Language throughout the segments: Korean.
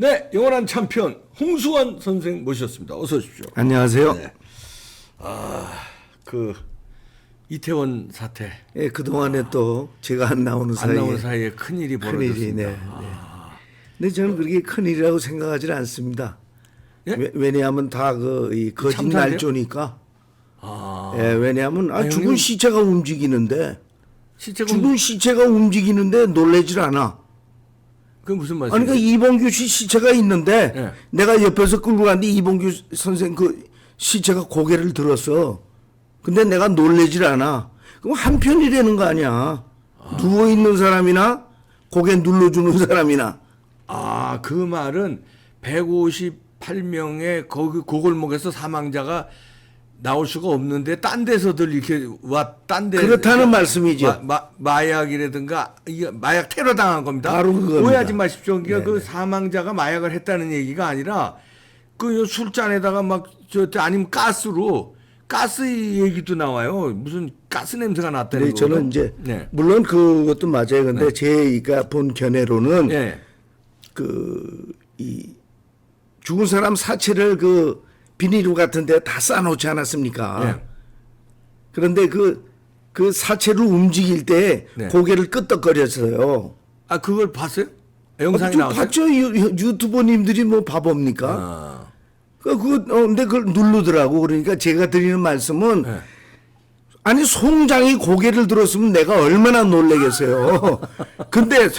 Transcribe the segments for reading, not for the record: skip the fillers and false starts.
네, 영원한 챔피언 홍수환 선생 모셨습니다. 어서 오십시오. 안녕하세요. 네. 그 이태원 사태. 예, 그동안에 또 제가 안 나오는 사이에 큰일이 벌어졌습니다. 네. 근데 저는 그렇게 큰일이라고 생각하지 않습니다. 예? 왜냐하면 다 이 거짓 참사인데요? 날조니까. 아, 예, 왜냐하면 죽은 형님, 시체가 움직이는데 실제 죽은 시체가 움직이는데 놀래질 않아. 그 무슨 아니 말씀이세요? 그러니까 이봉규 씨 시체가 있는데 예. 내가 옆에서 끌고 갔는데 이봉규 선생 그 시체가 고개를 들었어. 근데 내가 놀래질 않아. 그럼 한편이라는 거 아니야. 누워 있는 사람이나 고개 눌러주는 사람이나. 그 말은 158명의 그 골목에서 사망자가 나올 수가 없는데 딴 데서들 이렇게 딴 데 그렇다는 말씀이죠. 마약이라든가 이게 마약 테러 당한 겁니다. 바로 그겁니다. 오해하지 마십시오. 그러니까 네네. 그 사망자가 마약을 했다는 얘기가 아니라 그 술잔에다가 아니면 가스 얘기도 나와요. 무슨 가스 냄새가 났다는 네, 거. 저는 이제 네. 물론 그것도 맞아요. 근데 제가 본 견해로는 네. 이 죽은 사람 사체를 그 비닐로 같은 데 다 쌓아놓지 않았습니까? 네. 그런데 그 사체를 움직일 때 네. 고개를 끄덕거렸어요. 그걸 봤어요? 영상이 좀 나왔어요? 봤죠? 유튜버님들이 뭐 바보입니까? 근데 그걸 누르더라고. 그러니까 제가 드리는 말씀은 네. 아니 송장이 고개를 들었으면 내가 얼마나 놀래겠어요. 근데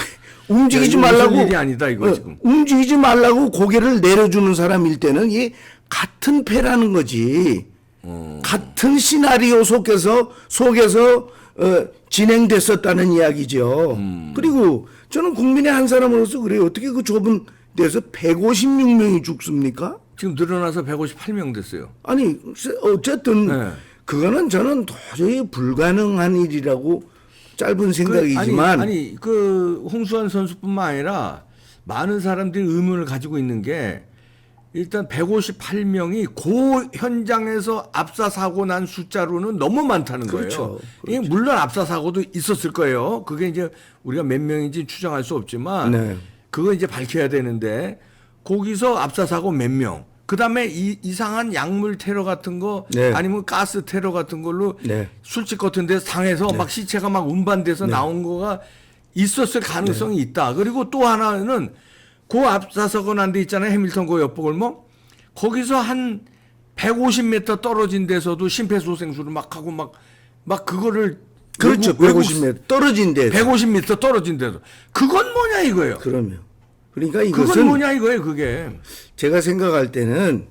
움직이지 야, 이거 말라고 무슨 일이 아니다, 이거 지금. 움직이지 말라고 고개를 내려주는 사람일 때는 이 같은 패라는 거지. 같은 시나리오 속에서 진행됐었다는 이야기죠. 그리고 저는 국민의 한 사람으로서 그래요. 어떻게 그 좁은 데서 156명이 죽습니까? 지금 늘어나서 158명 됐어요. 아니 어쨌든 네. 그거는 저는 도저히 불가능한 일이라고 짧은 생각이지만 아니 그 홍수환 선수뿐만 아니라 많은 사람들이 의문을 가지고 있는 게 일단 158명이 그 현장에서 압사 사고 난 숫자로는 너무 많다는 거예요. 그렇죠. 이게 물론 압사 사고도 있었을 거예요. 그게 이제 우리가 몇 명인지 추정할 수 없지만 네. 그거 이제 밝혀야 되는데 거기서 압사 사고 몇 명. 그다음에 이상한 약물 테러 같은 거 네. 아니면 가스 테러 같은 걸로 네. 술집 같은 데서 당해서 막 시체가 막 운반돼서 나온 거가 있었을 가능성이 있다. 그리고 또 하나는 그 압사사고 난 데 있잖아요. 해밀턴 그 옆골목. 거기서 한 150m 떨어진 데서도 심폐소생술을 막 하고 막 그거를 그렇죠. 150m 떨어진 데 150m 떨어진 데도 그건 뭐냐 이거예요. 그러면 그러니까 그건 이것은 뭐냐 이거예요. 그게. 제가 생각할 때는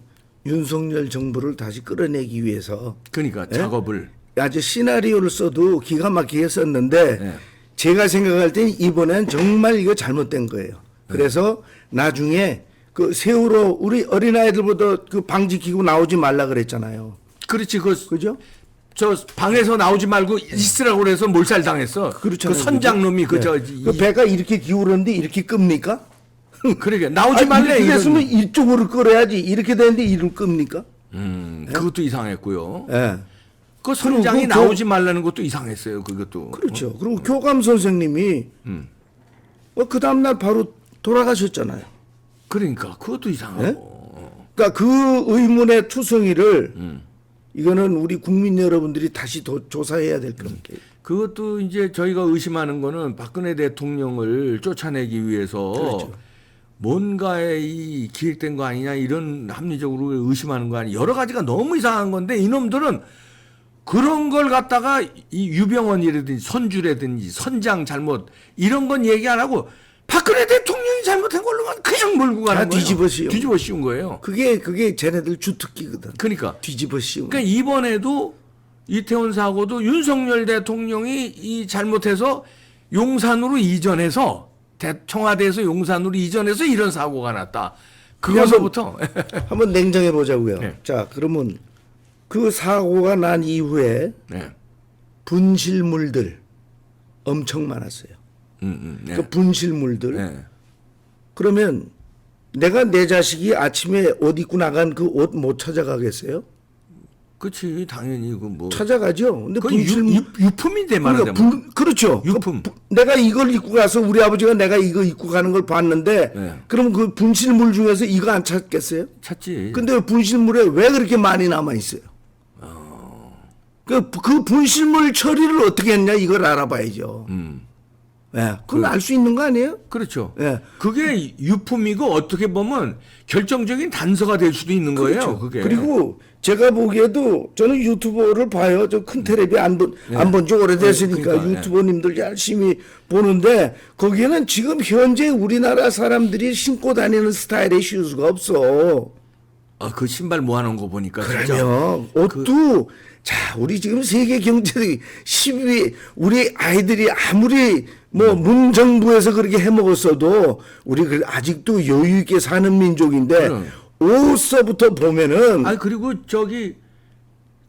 윤석열 정부를 다시 끌어내기 위해서 그러니까 작업을. 아주 시나리오를 써도 기가 막히게 썼는데 네. 제가 생각할 때는 이번엔 정말 이거 잘못된 거예요. 그래서 나중에 그 세월호 우리 어린아이들보다 그 방지키고 나오지 말라 그랬잖아요. 그렇지. 그죠? 저 방에서 나오지 말고 있으라고 그래서 몰살 당했어. 그렇잖아요. 그 선장놈이 그죠? 그 배가 이렇게 기울었는데 이렇게 끕니까? 그러게 나오지 말래. 이렇게 이런. 됐으면 이쪽으로 끌어야지. 이렇게 되는데 이를 끕니까? 그것도 이상했고요. 예. 그 선장이 그리고 나오지 말라는 것도 이상했어요. 그것도. 그렇죠. 그리고 교감 선생님이 그 다음날 바로 돌아가셨잖아요. 그러니까 그것도 이상하고. 그러니까 그 의문의 투성이를 이거는 우리 국민 여러분들이 다시 조사해야 될 겁니다. 그것도 이제 저희가 의심하는 거는 박근혜 대통령을 쫓아내기 위해서 그렇죠. 뭔가에 이 기획된 거 아니냐 이런 합리적으로 의심하는 거 아니냐 여러 가지가 너무 이상한 건데 이놈들은 그런 걸 갖다가 이 유병원이라든지 선주라든지 선장 잘못 이런 건 얘기 안 하고 박근혜 대통령이 잘못한 걸로만 그냥 몰고 가는 거예요. 뒤집어 씌운 거예요. 그게 쟤네들 주특기거든. 그러니까 뒤집어 씌운. 그러니까 이번에도 이태원 사고도 윤석열 대통령이 이 잘못해서 용산으로 이전해서 청와대에서 용산으로 이전해서 이런 사고가 났다. 그거서부터 한번 냉정해 보자고요. 네. 자, 그러면 그 사고가 난 이후에 네. 분실물들 엄청 많았어요. 네. 그 분실물들. 네. 그러면 내가 내 자식이 아침에 옷 입고 나간 그 옷 못 찾아가겠어요? 그렇지 당연히 그 뭐. 찾아가죠. 근데 그 분실물 유품인데 말하자면. 그렇죠. 유품. 내가 이걸 입고 가서 우리 아버지가 내가 이거 입고 가는 걸 봤는데 네. 그럼 그 분실물 중에서 이거 안 찾겠어요? 찾지. 근데 분실물에 왜 그렇게 많이 남아 있어요? 그 분실물 처리를 어떻게 했냐 이걸 알아봐야죠. 예, 그건 알 수 있는 거 아니에요? 그렇죠. 예. 그게 유품이고 어떻게 보면 결정적인 단서가 될 수도 있는 거예요. 그게. 그리고 제가 보기에도 저는 유튜버를 봐요. 저 큰 텔레비 안 본 지 오래됐으니까 그러니까, 유튜버님들 열심히 보는데 거기에는 지금 현재 우리나라 사람들이 신고 다니는 스타일의 슈즈가 없어. 그 신발 모아놓은 거 보니까 진짜. 그러면 옷도 자 우리 지금 세계 경제력이 10위 우리 아이들이 아무리 뭐 문정부에서 그렇게 해먹었어도 우리 아직도 여유 있게 사는 민족인데 옷서부터 보면은 아니 그리고 저기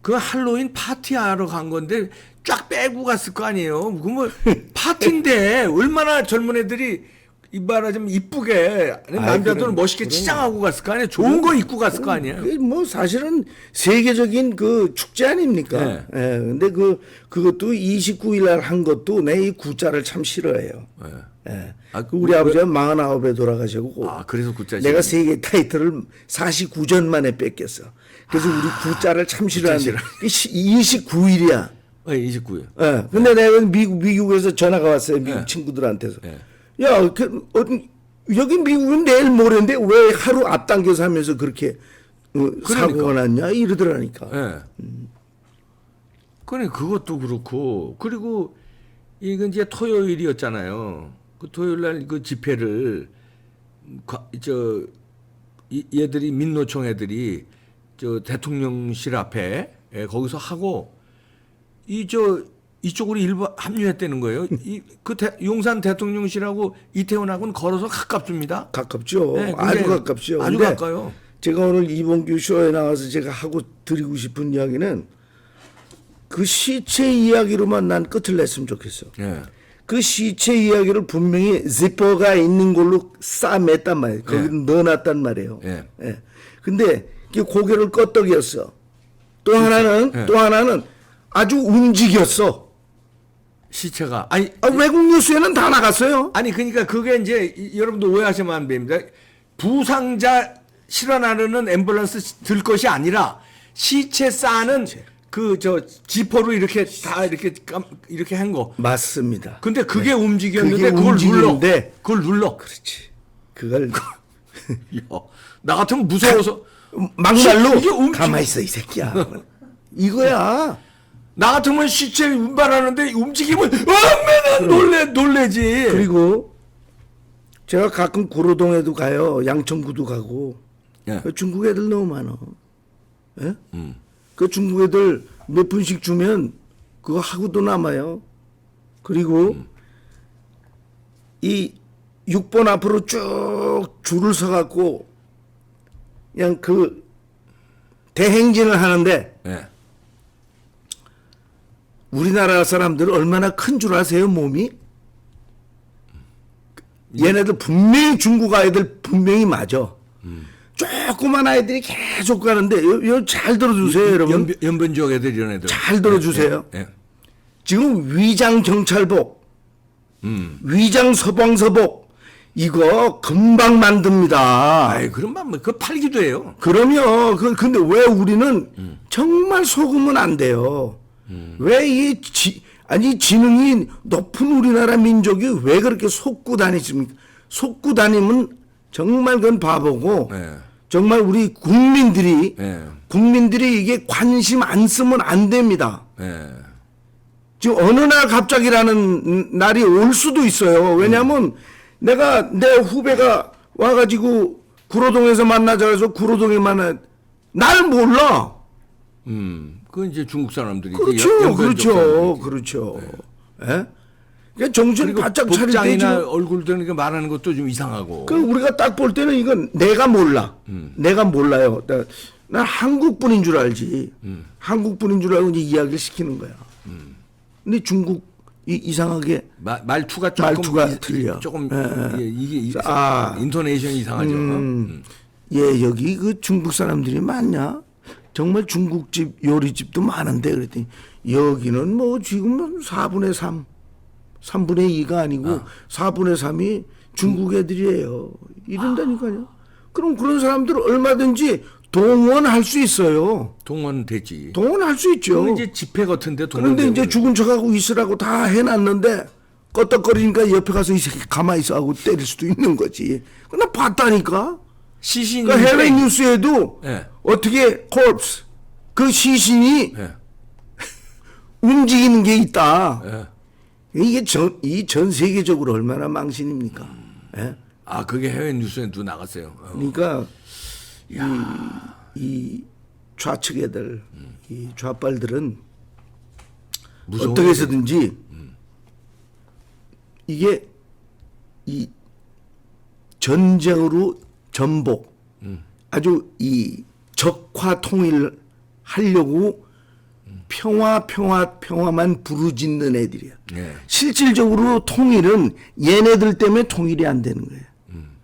그 할로윈 파티하러 간 건데 쫙 빼고 갔을 거 아니에요. 그 뭐 파티인데 얼마나 젊은 애들이 이 말하자면 이쁘게 남자들은 멋있게 치장하고 갔을 거 아니에요. 좋은 거 입고 갔을 거 아니에요. 그게 뭐 사실은 세계적인 그 축제 아닙니까? 네. 예. 근데 그것도 29일 날 한 것도 내 이 구자를 참 싫어해요. 예. 우리 아버지가 49에 돌아가시고 그래서 구자지. 내가 세계 타이틀을 49전 만에 뺏겼어. 그래서 우리 구자를 참 싫어하는데 29일이야. 29일. 예. 근데 내가 미국에서 전화가 왔어요. 미국 친구들한테서. 야, 여기 미국은 내일 모레인데 왜 하루 앞당겨서 하면서 그렇게 사고가 났냐 이러더라니까. 예. 그러니까 그것도 그렇고 그리고 이건 이제 토요일이었잖아요. 그 토요일 날 그 집회를 얘들이 민노총 애들이 저 대통령실 앞에 거기서 하고 이쪽으로 일부 합류했다는 거예요. 용산 대통령실하고 이태원하고는 걸어서 가깝습니다. 가깝죠. 네, 아주 가깝죠. 아주 가까요. 제가 오늘 이봉규 쇼에 나와서 제가 하고 드리고 싶은 이야기는 그 시체 이야기로만 난 끝을 냈으면 좋겠어. 예. 그 시체 이야기를 분명히 지퍼가 있는 걸로 싸맸단 말이에요. 거기 넣어놨단 말이에요. 예. 예. 근데 고개를 껐덕이었어. 또 하나는 아주 움직였어. 시체가 외국 뉴스에는 다 나갔어요. 아니 그러니까 그게 이제 여러분들 오해하시면 안 됩니다. 부상자 실어 나르는 앰뷸런스 들 것이 아니라 시체 싸는 그 지퍼로 이렇게 다 이렇게 한 거. 맞습니다. 근데 그게 움직였는데 그게 그걸 움직이는데 그걸 눌러. 그렇지. 그걸 나 같으면 무서워서 막날로 이게 가만히 있어 이 새끼야. 이거야. 나 같으면 시체 운반하는데 움직이면 얼마나 놀래지. 그리고 제가 가끔 구로동에도 가요. 양천구도 가고. 예. 중국 애들 너무 많아. 예? 그 중국 애들 몇 분씩 주면 그거 하고도 남아요. 그리고 이 6번 앞으로 쭉 줄을 서갖고 그냥 그 대행진을 하는데 예. 우리나라 사람들 얼마나 큰 줄 아세요, 몸이? 얘네들 분명히 중국 아이들 분명히 맞아. 조그만 아이들이 계속 가는데 잘 들어주세요, 여러분. 연변지역 애들 이런 애들. 잘 들어주세요. 예. 지금 위장 경찰복, 위장 서방서복 이거 금방 만듭니다. 아이 그런 말 그거 팔기도 해요. 그럼요. 근데 왜 우리는 정말 속으면 안 돼요. 왜 아니 지능이 높은 우리나라 민족이 왜 그렇게 속고 다니십니까? 속고 다니면 정말 그건 바보고 네. 정말 우리 국민들이 네. 이게 관심 안 쓰면 안 됩니다. 예. 지금 어느 날 갑자기라는 날이 올 수도 있어요. 왜냐하면 내 후배가 와가지고 구로동에서 만나자 해서 구로동에 날 몰라. 그건 이제 중국 사람들이 그렇죠. 예? 그러니까 정신 바짝 차릴 때 복장이나 얼굴 드는 게 말하는 것도 좀 이상하고. 그 우리가 딱 볼 때는 이건 내가 몰라. 내가 몰라요. 난 한국 분인 줄 알지. 한국 분인 줄 알고 이제 이야기를 시키는 거야. 근데 중국 이상하게 말투가 틀려. 조금 예. 이게 인토네이션이 이상하죠. 예, 여기 그 중국 사람들이 많냐? 정말 중국집 요리집도 많은데 그랬더니 여기는 뭐 지금은 4분의 3, 3분의 2가 아니고 4분의 3이 중국 애들이에요. 이런다니까요. 그럼 그런 사람들 얼마든지 동원할 수 있어요. 동원되지. 동원할 수 있죠. 그럼 이제 집회 같은데 그런데 이제 죽은 척하고 있으라고 다 해놨는데 껐덕거리니까 옆에 가서 이 새끼 가만히 있어 하고 때릴 수도 있는 거지. 나 봤다니까. 시신이 그러니까 해외 뉴스에도 예. 어떻게 corpse 그 시신이 예. 움직이는 게 있다. 예. 이게 이 전 세계적으로 얼마나 망신입니까? 예? 아 그게 해외 뉴스에도 나갔어요. 그러니까 이 좌측 애들, 이 좌빨들은 무서워요. 어떻게 해서든지 이게 이 전쟁으로 전복, 아주 이 적화 통일 하려고 평화만 부르짖는 애들이야. 예. 실질적으로 통일은 얘네들 때문에 통일이 안 되는 거예요.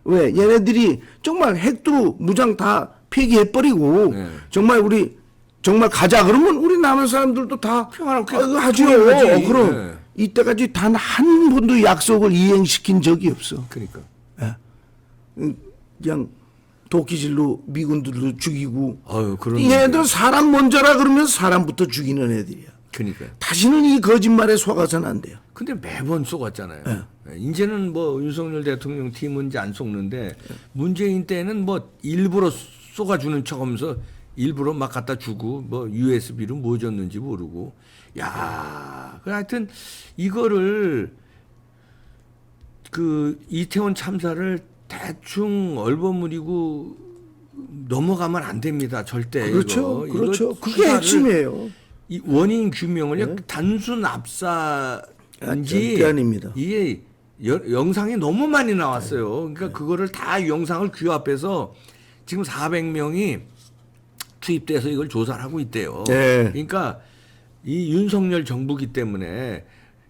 왜? 얘네들이 정말 핵도 무장 다 폐기해버리고 네. 정말 우리 정말 가자 그러면 우리 남은 사람들도 다 평화롭게 하죠. 통일하지. 그럼 네. 이때까지 단 한 번도 약속을 이행시킨 적이 없어. 그러니까. 그냥 도끼질로 미군들도 죽이고 아유 그런. 얘네들 사람 먼저라 그러면 사람부터 죽이는 애들이야. 그러니까. 다시는 이 거짓말에 속아서는 안 돼요. 근데 매번 쏘았잖아요. 네. 이제는 뭐 윤석열 대통령 팀은 이제 안 쏘는데 문재인 때는 뭐 일부러 쏘아주는 척하면서 일부러 막 갖다 주고 뭐 USB로 뭐 줬는지 모르고 야, 그 하여튼 이거를 그 이태원 참사를 대충 얼버무리고 넘어가면 안 됩니다. 절대. 그렇죠. 이거. 그렇죠. 이거 그게 수사를 핵심이에요. 이 원인 규명을 단순 압사인지 절대 아닙니다. 이게 영상이 너무 많이 나왔어요. 그러니까 그거를 다 영상을 규합해서 지금 400명이 투입돼서 이걸 조사를 하고 있대요. 네. 그러니까 이 윤석열 정부기 때문에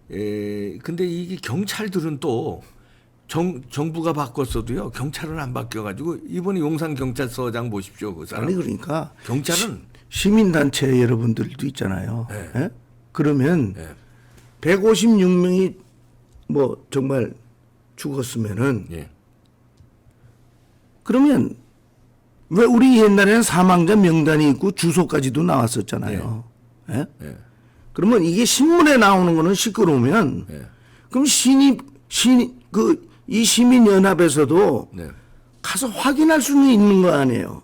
근데 이게 경찰들은 또 정부가 바꿨어도요 경찰은 안 바뀌어가지고 이번에 용산 경찰서장 보십시오 그 사람. 아니 그러니까 경찰은 시민단체 여러분들도 있잖아요. 네. 예? 그러면 네. 156명이 뭐 정말 죽었으면은 예. 그러면 왜 우리 옛날에는 사망자 명단이 있고 주소까지도 나왔었잖아요. 예? 예. 그러면 이게 신문에 나오는 거는 시끄러우면 예. 그럼 이 시민연합에서도 네. 가서 확인할 수는 있는 거 아니에요.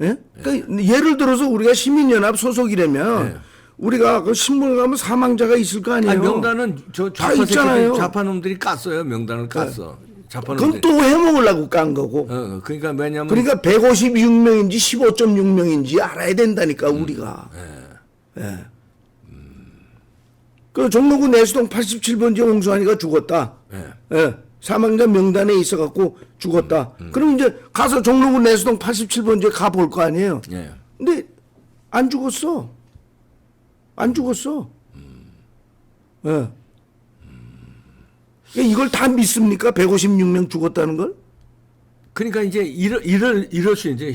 예? 그러니까 예를 들어서 우리가 시민연합 소속이라면 네. 우리가 그 신문에 가면 사망자가 있을 거 아니에요. 아니, 명단은 저 다 있잖아요. 좌파놈들이 깠어요. 명단을 깠어. 그럼 좌파놈들이. 또 해먹으려고 깐 거고. 그러니까 왜냐면 그러니까 156명인지 15.6명인지 알아야 된다니까 우리가. 예. 그 종로구 내수동 87번지 홍수환이가 죽었다. 예. 예. 사망자 명단에 있어갖고 죽었다. 그럼 이제 가서 종로구 내수동 87번지에 가볼 거 아니에요. 예. 근데 안 죽었어. 안 죽었어. 예. 이걸 다 믿습니까? 156명 죽었다는 걸? 그러니까 이제 이럴 수 이제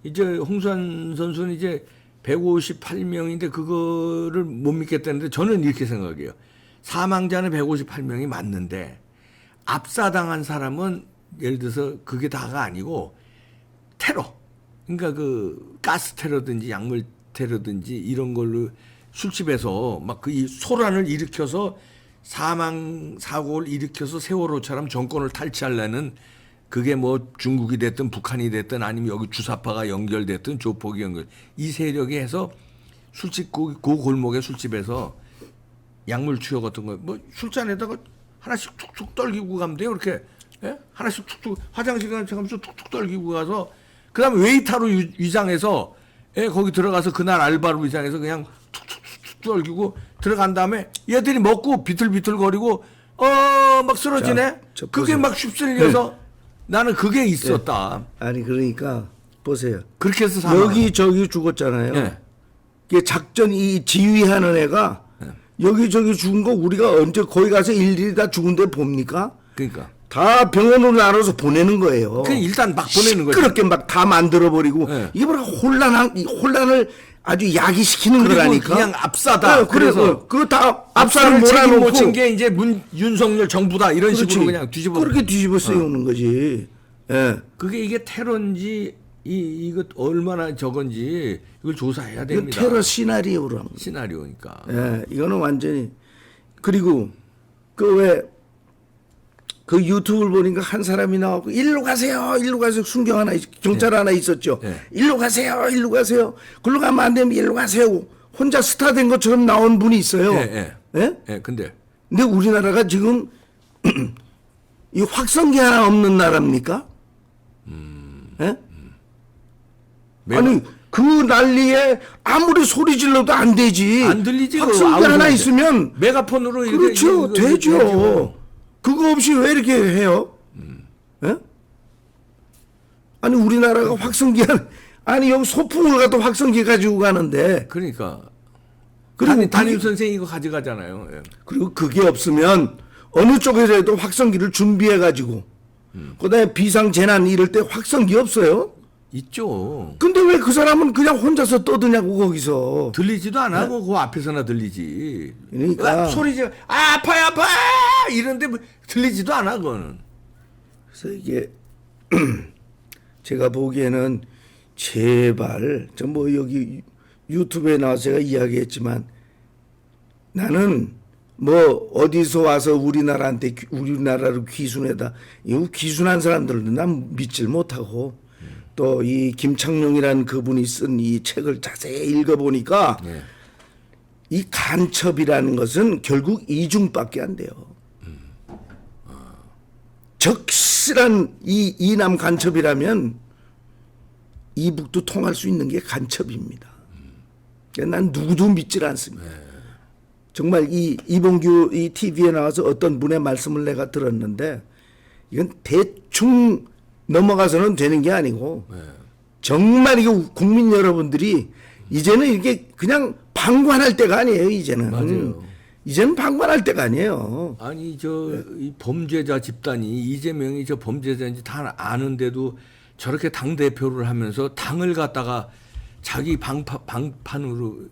이제 홍수환 선수는 이제 158명인데 그거를 못 믿겠다는데 저는 이렇게 생각해요. 사망자는 158명이 맞는데 압사당한 사람은 예를 들어서 그게 다가 아니고 테러. 그러니까 그 가스 테러든지 약물 테러든지 이런 걸로 술집에서 막 그 소란을 일으켜서 사망 사고를 일으켜서 세월호처럼 정권을 탈취하려는 그게 뭐 중국이 됐든 북한이 됐든 아니면 여기 주사파가 연결됐든 조폭이 연결 이 세력이 해서 술집 그 골목의 술집에서 약물 투여 같은 거 뭐 술잔에다가 하나씩 툭툭 떨기고 가면 돼요. 이렇게 예? 하나씩 툭툭 화장실 가면서 툭툭 떨기고 가서 그다음에 웨이터로 위장해서 예, 거기 들어가서 그날 알바로 위장해서 그냥 툭툭툭툭 떨기고 들어간 다음에 얘들이 먹고 비틀비틀거리고 막 쓰러지네. 자, 그게 보세요. 막 휩쓸려서 나는 그게 있었다. 아니 그러니까 보세요. 그렇게 해서 사망. 여기 저기 죽었잖아요. 예. 이게 작전 이 지휘하는 애가 여기 저기 죽은 거 우리가 언제 거기 가서 일일이 다 죽은 데 봅니까? 그러니까 다 병원으로 나눠서 보내는 거예요. 그냥 일단 막 보내는 거죠. 시끄럽게 막 다 만들어 버리고 네. 이게 뭐라 이 혼란을 아주 야기시키는 그리고 거라니까. 그냥 압사다. 네, 그래서 그거 다 압사를 압사를 책임 못 몰아놓고 진 게 이제 윤석열 정부다 이런 그렇지. 식으로 그냥 뒤집어. 그렇게 뒤집어 쓰여오는 거지. 예. 그게 이게 테러인지 이거 얼마나 저건지 이걸 조사해야 이건 됩니다. 테러 시나리오로 한 거예요. 시나리오니까. 예, 이거는 완전히 그리고 그 유튜브를 보니까 한 사람이 나와고 일로 가세요, 일로 가세요. 순경 하나 경찰 하나 있었죠. 네. 일로 가세요, 일로 가세요. 글로 가면 안 되면 일로 가세요. 혼자 스타 된 것처럼 나온 분이 있어요. 예, 예. 예? 예, 근데 우리나라가 지금 이 확성기 하나 없는 나라입니까? 예? 아니 그 난리에 아무리 소리 질러도 안 되지. 안 들리지. 확성기 하나 아우성한테. 있으면 메가폰으로 이렇게 그렇죠, 이거 되죠. 되죠. 그거 없이 왜 이렇게 해요? 예? 아니 우리나라가 확성기 아니 여기 소풍을 가도 확성기 가지고 가는데 그러니까 그리고 담임 선생이 이거 가져가잖아요. 예. 그리고 그게 없으면 어느 쪽에서도 확성기를 준비해 가지고 그다음에 비상 재난 이럴 때 확성기 없어요? 있죠. 근데 왜 그 사람은 그냥 혼자서 떠드냐고 거기서. 들리지도 않아. 그 앞에서나 들리지. 그러니까. 소리 지르 아파요 아파 이런데 뭐 들리지도 않아 그거는. 그래서 이게 제가 보기에는 제발 저 뭐 여기 유튜브에 나와서 제가 이야기했지만 나는 뭐 어디서 와서 우리나라를 귀순해다 이거 귀순한 사람들은 난 믿질 못하고 또 이 김창룡이라는 그분이 쓴 이 책을 자세히 읽어보니까 예. 이 간첩이라는 것은 결국 이중밖에 안 돼요. 적실한 이 이남 간첩이라면 이북도 통할 수 있는 게 간첩입니다. 그러니까 난 누구도 믿질 않습니다. 정말 이 이봉규 이 TV에 나와서 어떤 분의 말씀을 내가 들었는데 이건 대충 넘어가서는 되는 게 아니고 정말 이거 국민 여러분들이 이제는 이렇게 그냥 방관할 때가 아니에요. 이제는. 맞아요. 이제는 방관할 때가 아니에요. 아니 이 범죄자 집단이 이재명이 저 범죄자인지 다 아는데도 저렇게 당 대표를 하면서 당을 갖다가 자기 방패로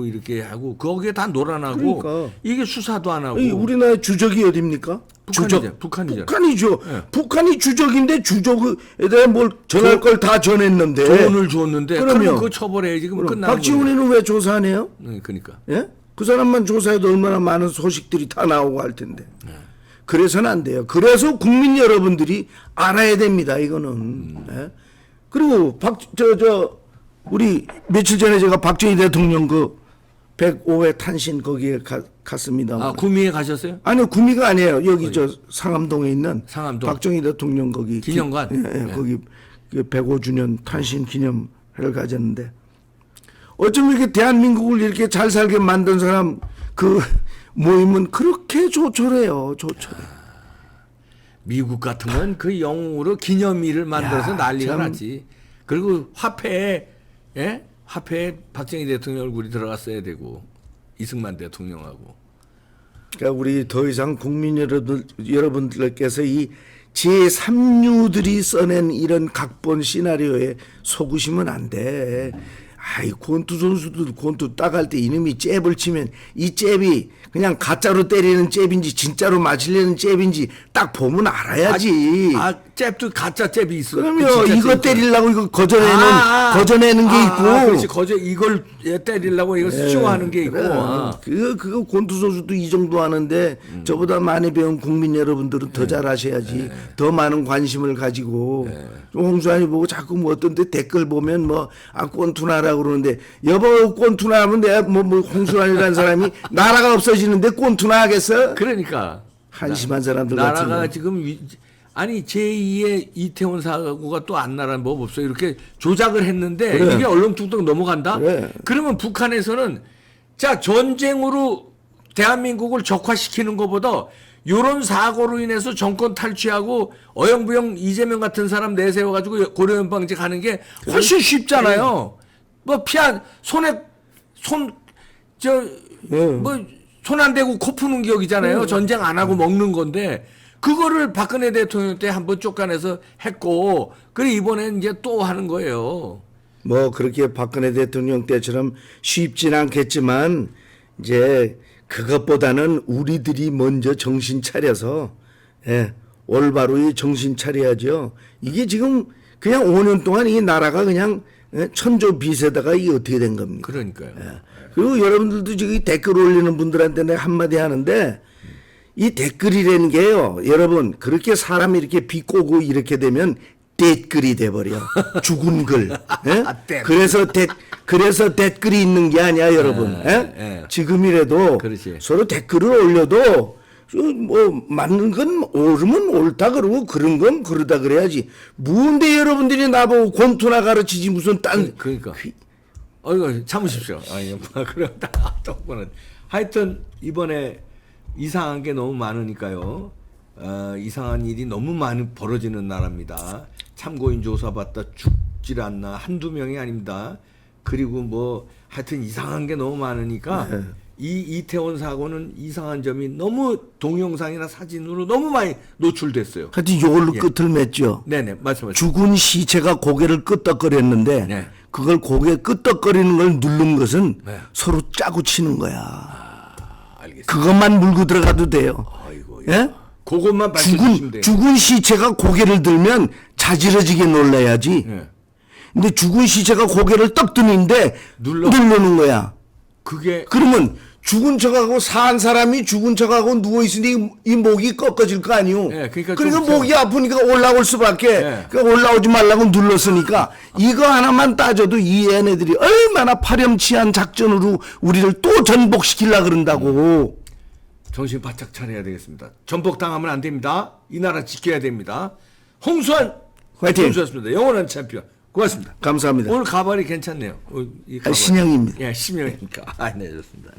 이렇게 하고 거기에 다 놀아나고 그러니까. 이게 수사도 안 하고 이 우리나라의 주적이 어딥니까? 북한이죠. 북한이죠. 네. 북한이 주적인데 주적에 대해 뭘 전할 걸 다 전했는데. 조언을 줬는데 그러면 그럼 그거 처벌해야지. 그럼 끝나는 거예요. 박지훈이는 왜 조사 안 해요? 네, 그러니까. 예? 그 사람만 조사해도 얼마나 많은 소식들이 다 나오고 할 텐데. 그래서는 안 돼요. 그래서 국민 여러분들이 알아야 됩니다. 이거는. 예? 그리고 우리 며칠 전에 제가 박정희 대통령 그 105회 탄신 거기에 갔습니다. 아 구미에 가셨어요? 아니요, 구미가 아니에요. 여기 저 상암동에 있는 상암동. 박정희 대통령 거기 기념관? 예. 거기 105주년 탄신 기념회를 가졌는데 어쩜 이렇게 대한민국을 이렇게 잘 살게 만든 사람 그 모임은 그렇게 조촐해요. 조촐해. 미국 같으면 그 영웅으로 기념일을 만들어서 야, 난리가 참. 나지. 그리고 화폐에 박정희 대통령 얼굴이 들어갔어야 되고 이승만 대통령하고. 그러니까 우리 더 이상 국민 여러분들께서 이 제3류들이 써낸 이런 각본 시나리오에 속으시면 안 돼. 아이 권투 선수들 권투 따갈 때 이놈이 잽을 치면 이 잽이 그냥 가짜로 때리는 잽인지 진짜로 맞으려는 잽인지 딱 보면 알아야지. 잽도 가짜 잽이 있어. 그럼요. 진짜 이거 잽이 때리려고 이거 거저내는 게 있고. 그렇지. 이걸 때리려고 이거 수정하는 게 있고. 그래. 그거 권투 선수도 이 정도 하는데 저보다 많이 배운 국민 여러분들은 더 잘하셔야지. 더 많은 관심을 가지고. 홍수환이 보고 자꾸 뭐 어떤데 댓글 보면 권투나라고 그러는데 여보 권투나 하면 내가 뭐 홍수환이라는 사람이 나라가 없어지는데 권투나 하겠어? 그러니까 한심한 사람들 나라가 같은 지금 아니 제2의 이태원 사고가 또 안 나라는 법 없어요. 이렇게 조작을 했는데 그래. 이게 얼렁뚱땅 넘어간다? 그래. 그러면 북한에서는 자 전쟁으로 대한민국을 적화시키는 것보다 이런 사고로 인해서 정권 탈취하고 어영부영 이재명 같은 사람 내세워가지고 고려연방제 가는 게 훨씬 쉽잖아요. 뭐 손 안 대고 코 푸는 격이잖아요. 전쟁 안 하고 먹는 건데 그거를 박근혜 대통령 때 한번 쫓아내서 했고, 그래 이번엔 이제 또 하는 거예요. 뭐 그렇게 박근혜 대통령 때처럼 쉽진 않겠지만 이제 그것보다는 우리들이 먼저 정신 차려서 올바로 이 정신 차려야죠. 이게 지금 그냥 5년 동안 이 나라가 그냥 천조비세다가 이게 어떻게 된 겁니까? 그러니까요. 그리고 여러분들도 지금 이 댓글 올리는 분들한테 내가 한마디 하는데 이 댓글이라는 게요. 여러분 그렇게 사람이 이렇게 비꼬고 이렇게 되면 댓글이 돼버려. 죽은 글. 예? 그래서 댓글이 있는 게 아니야 여러분. 지금이라도 그렇지. 서로 댓글을 올려도 뭐 맞는 건 옳으면 옳다 그러고 그런 건 그러다 그래야지. 뭔데 여러분들이 나보고 권투나 가르치지 무슨 딴 그러니까. 어이구 참으십시오. 아니 그러다 또는 하여튼 이번에 이상한 게 너무 많으니까요. 이상한 일이 너무 많이 벌어지는 나라입니다. 참고인 조사받다 죽질 않나 한두 명이 아닙니다. 그리고 뭐 하여튼 이상한 게 너무 많으니까 이 이태원 사고는 이상한 점이 너무 동영상이나 사진으로 너무 많이 노출됐어요. 하여튼 이걸로 끝을 맺죠. 네네 말씀하세요. 죽은 시체가 고개를 끄덕거렸는데 네. 그걸 고개 끄덕거리는 걸 누른 것은 네. 서로 짜고 치는 거야. 알겠습니다. 그것만 물고 들어가도 돼요. 아이고, 예? 그것만 밝혀주시면 돼요. 죽은 시체가 고개를 들면 자지러지게 놀라야지. 네. 근데 죽은 시체가 고개를 떡 드는데 누르는 거야. 그게 그러면 죽은 척하고 산 사람이 죽은 척하고 누워 있으니 이 목이 꺾어질 거 아니오. 네, 그러니까 좀 목이 아프니까 올라올 수밖에. 네. 그러니까 올라오지 말라고 눌렀으니까 이거 하나만 따져도 이 얘네들이 얼마나 파렴치한 작전으로 우리를 또 전복시키려 그런다고. 정신 바짝 차려야 되겠습니다. 전복당하면 안 됩니다. 이 나라 지켜야 됩니다. 홍수환 화이팅. 선수였습니다. 영원한 챔피언. 고맙습니다. 감사합니다. 오늘 가발이 괜찮네요. 이 가발. 신형입니다. 예, 신형이니까. 아, 네, 좋습니다.